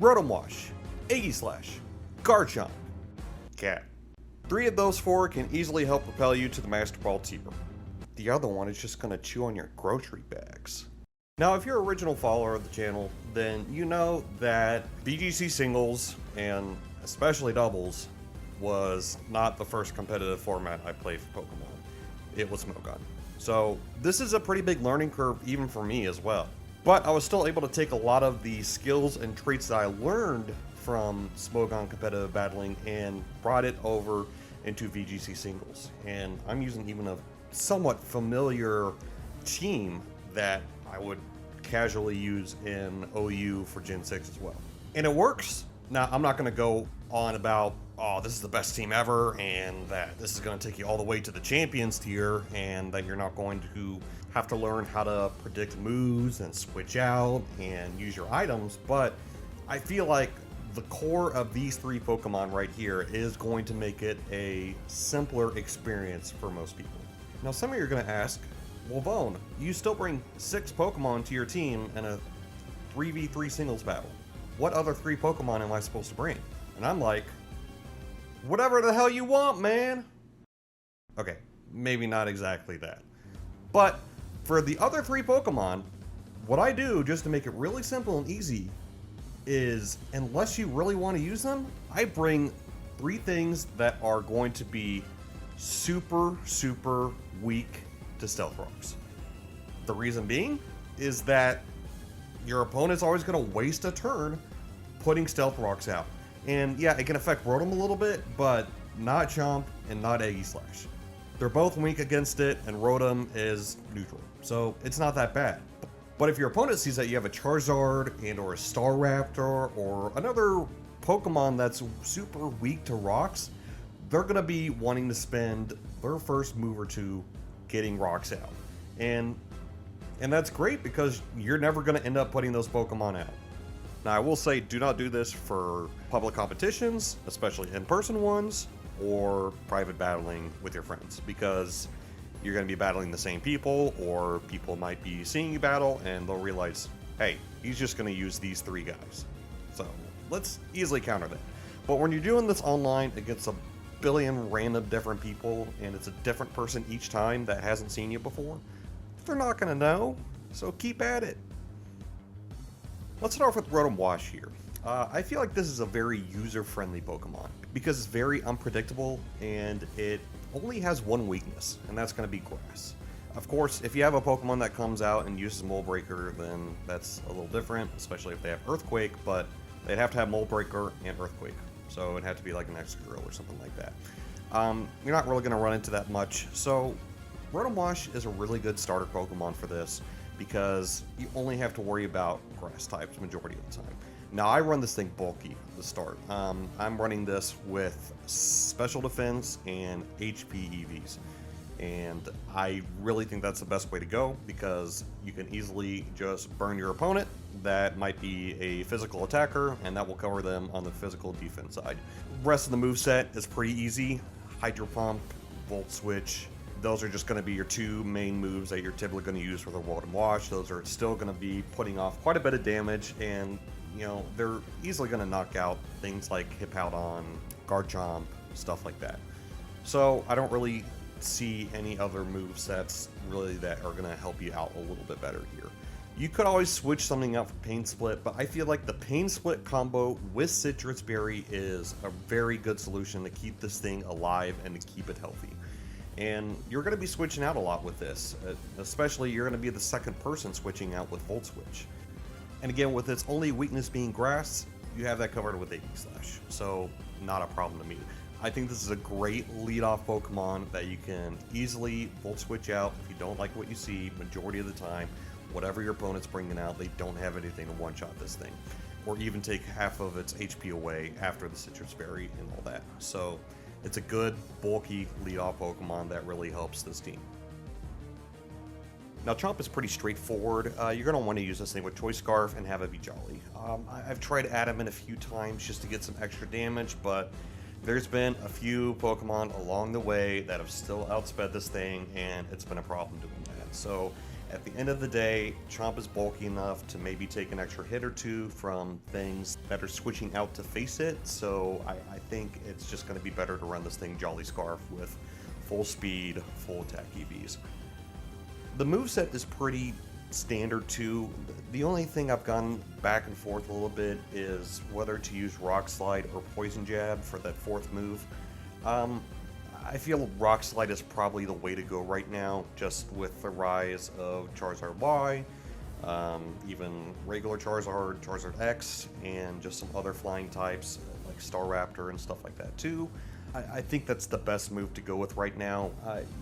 Rotom Wash, Aegislash, Garchomp, Cat. 3 of those 4 can easily help propel you to the Master Ball tier. The other one is just going to chew on your grocery bags. Now, if you're an original follower of the channel, then you know that VGC singles, and especially doubles, was not the first competitive format I played for Pokemon. It was Smogon. So this is a pretty big learning curve even for me as well. But I was still able to take a lot of the skills and traits that I learned from Smogon competitive battling and brought it over into VGC singles. And I'm using even a somewhat familiar team that I would casually use in OU for Gen 6 as well. And it works. Now, I'm not going to go on about, oh, this is the best team ever, and that this is going to take you all the way to the champions tier, and that you're not going to have to learn how to predict moves and switch out and use your items, but I feel like the core of these 3 Pokemon right here is going to make it a simpler experience for most people. Now, some of you are going to ask, Mulvone, you still bring 6 Pokemon to your team in a 3v3 singles battle. What other 3 Pokemon am I supposed to bring? And I'm like, whatever the hell you want, man. Okay, maybe not exactly that. But for the other 3 Pokemon, what I do just to make it really simple and easy is, unless you really want to use them, I bring 3 things that are going to be super weak to Stealth Rocks. The reason being is that your opponent's always going to waste a turn putting Stealth Rocks out. And yeah, it can affect Rotom a little bit, but not Chomp and not Aegislash. They're both weak against it, and Rotom is neutral, so it's not that bad. But if your opponent sees that you have a Charizard and or a Staraptor or another Pokemon that's super weak to rocks, they're going to be wanting to spend their first move or 2 getting rocks out. And that's great because you're never going to end up putting those Pokemon out. Now, I will say, do not do this for public competitions, especially in-person ones, or private battling with your friends, because you're going to be battling the same people, or people might be seeing you battle and they'll realize, hey, he's just going to use these 3 guys. So let's easily counter that. But when you're doing this online against a billion random different people, and it's a different person each time that hasn't seen you before, they're not going to know, so keep at it. Let's start off with Rotom Wash here. I feel like this is a very user-friendly Pokemon because it's very unpredictable and it only has one weakness, and that's going to be grass. Of course, if you have a Pokemon that comes out and uses Mold Breaker, then that's a little different, especially if they have Earthquake, but they'd have to have Mold Breaker and Earthquake, so it'd have to be like an Excadrill or something like that. You're not really going to run into that much, so Rotom Wash is a really good starter Pokemon for this because you only have to worry about grass types majority of the time. Now, I run this thing bulky at the start. I'm running this with Special Defense and HP EVs. And I really think that's the best way to go because you can easily just burn your opponent. That might be a physical attacker, and that will cover them on the physical defense side. The rest of the moveset is pretty easy. Hydro Pump, Volt Switch. Those are just going to be your 2 main moves that you're typically going to use for the Rotom Wash. Those are still going to be putting off quite a bit of damage, and you know, they're easily going to knock out things like Hippowdon, Garchomp, stuff like that. So I don't really see any other movesets really that are going to help you out a little bit better here. You could always switch something out for Pain Split, but I feel like the Pain Split combo with Citrus Berry is a very good solution to keep this thing alive and to keep it healthy. And you're going to be switching out a lot with this, especially you're going to be the second person switching out with Volt Switch. And again, with its only weakness being grass, you have that covered with Aegislash, so not a problem to me. I think this is a great lead-off Pokemon that you can easily Volt Switch out if you don't like what you see majority of the time. Whatever your opponent's bringing out, they don't have anything to one-shot this thing. Or even take half of its HP away after the Citrus Berry and all that. So it's a good, bulky lead-off Pokemon that really helps this team. Now, Chomp is pretty straightforward. You're going to want to use this thing with Choice Scarf and have it be Jolly. I've tried Adamant a few times just to get some extra damage, but there's been a few Pokemon along the way that have still outsped this thing, and it's been a problem doing that. So At the end of the day, Chomp is bulky enough to maybe take an extra hit or two from things that are switching out to face it, so I think it's just going to be better to run this thing Jolly Scarf with full speed, full attack EVs. The moveset is pretty standard too. The only thing I've gone back and forth a little bit is whether to use Rock Slide or Poison Jab for that fourth move. I feel Rock Slide is probably the way to go right now, just with the rise of Charizard Y, even regular Charizard, Charizard X, and just some other flying types like Staraptor and stuff like that too. I think that's the best move to go with right now.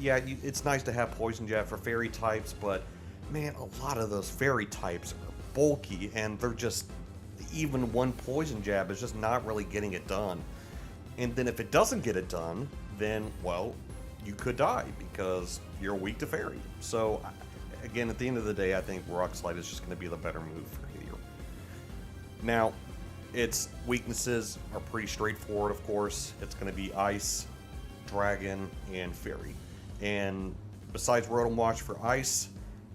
Yeah, it's nice to have Poison Jab for fairy types, but man, a lot of those fairy types are bulky, and they're just, even one Poison Jab is just not really getting it done. And then if it doesn't get it done, then, well, you could die because you're weak to fairy. So, again, at the end of the day, I think Rock Slide is just going to be the better move for here. Now, its weaknesses are pretty straightforward, of course. It's going to be Ice, Dragon, and Fairy. And besides Rotom Wash for Ice,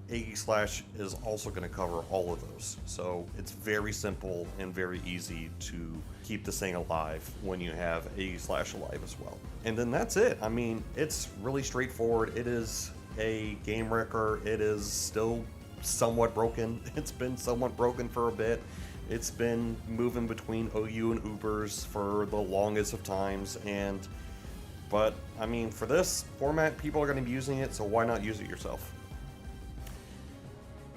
Aegislash is also going to cover all of those. So it's very simple and very easy to keep this thing alive when you have Aegislash alive as well. And then that's it. I mean, it's really straightforward. It is a game wrecker. It is still somewhat broken. It's been somewhat broken for a bit. It's been moving between OU and Ubers for the longest of times, but I mean, for this format, people are going to be using it, so why not use it yourself?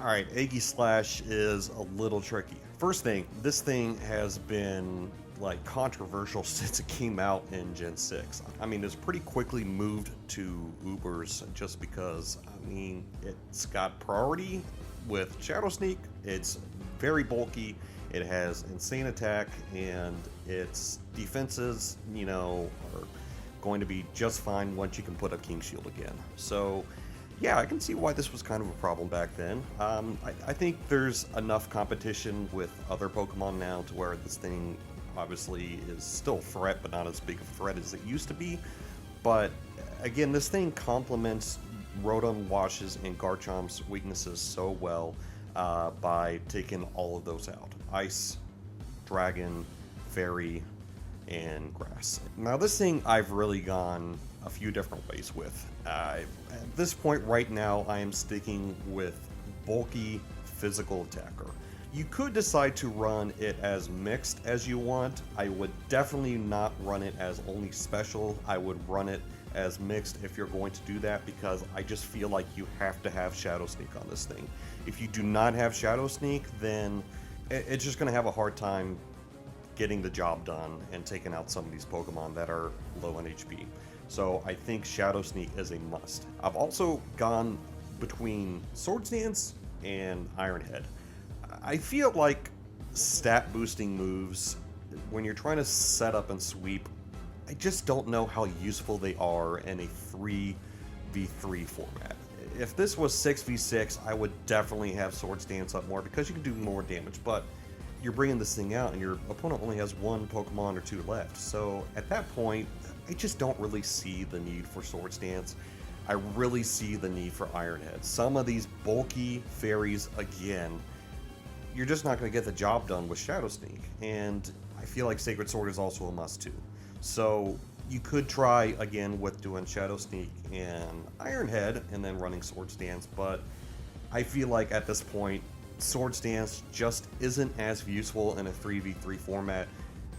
Alright, Aegislash is a little tricky. First thing, this thing has been like controversial since it came out in Gen 6. I mean, it's pretty quickly moved to Ubers just because, I mean, it's got priority with Shadow Sneak, it's very bulky, it has insane attack, and its defenses, you know, are going to be just fine once you can put up King Shield again. So, yeah, I can see why this was kind of a problem back then. I think there's enough competition with other Pokemon now to where this thing obviously is still a threat, but not as big of a threat as it used to be. But again, this thing complements Rotom Wash's and Garchomp's weaknesses so well by taking all of those out. Ice, Dragon, Fairy, and Grass. Now this thing I've really gone a few different ways with. At this point right now, I am sticking with bulky physical attacker. You could decide to run it as mixed as you want. I would definitely not run it as only special. I would run it as mixed if you're going to do that, because I just feel like you have to have Shadow Sneak on this thing. If you do not have Shadow Sneak, then it's just going to have a hard time getting the job done and taking out some of these Pokemon that are low in HP. So I think Shadow Sneak is a must. I've also gone between Swords Dance and Iron Head. I feel like stat boosting moves, when you're trying to set up and sweep, I just don't know how useful they are in a 3v3 format. If this was 6v6, I would definitely have Swords Dance up more because you can do more damage, but you're bringing this thing out and your opponent only has one Pokemon or two left. So at that point, I just don't really see the need for Swords Dance. I really see the need for Iron Head. Some of these bulky fairies, again, you're just not going to get the job done with Shadow Sneak. And I feel like Sacred Sword is also a must too. So you could try again with doing Shadow Sneak and Iron Head and then running Swords Dance, but I feel like at this point, Swords Dance just isn't as useful in a 3v3 format.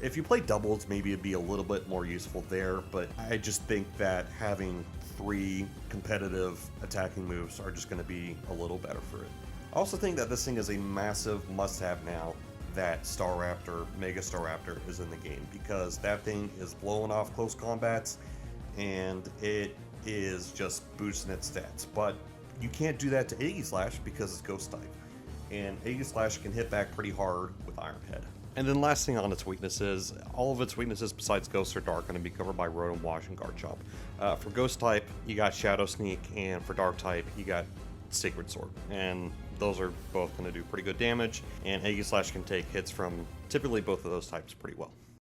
If you play doubles, maybe it'd be a little bit more useful there, but I just think that having 3 competitive attacking moves are just going to be a little better for it. I also think that this thing is a massive must-have now that Staraptor, Mega Staraptor, is in the game, because that thing is blowing off close combats and it is just boosting its stats. But you can't do that to Aegislash because it's Ghost type, and Aegislash can hit back pretty hard with Iron Head. And then last thing on its weaknesses, all of its weaknesses besides Ghost or Dark are going to be covered by Rotom Wash and Garchomp. For Ghost type, you got Shadow Sneak, and for Dark type, you got Sacred Sword. And those are both going to do pretty good damage, and Aegislash can take hits from typically both of those types pretty well.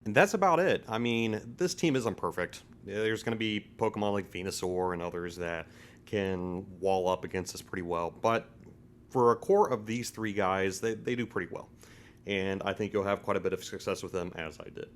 And that's about it. I mean, this team isn't perfect. There's going to be Pokemon like Venusaur and others that can wall up against us pretty well. But for a core of these three guys, they do pretty well. And I think you'll have quite a bit of success with them, as I did.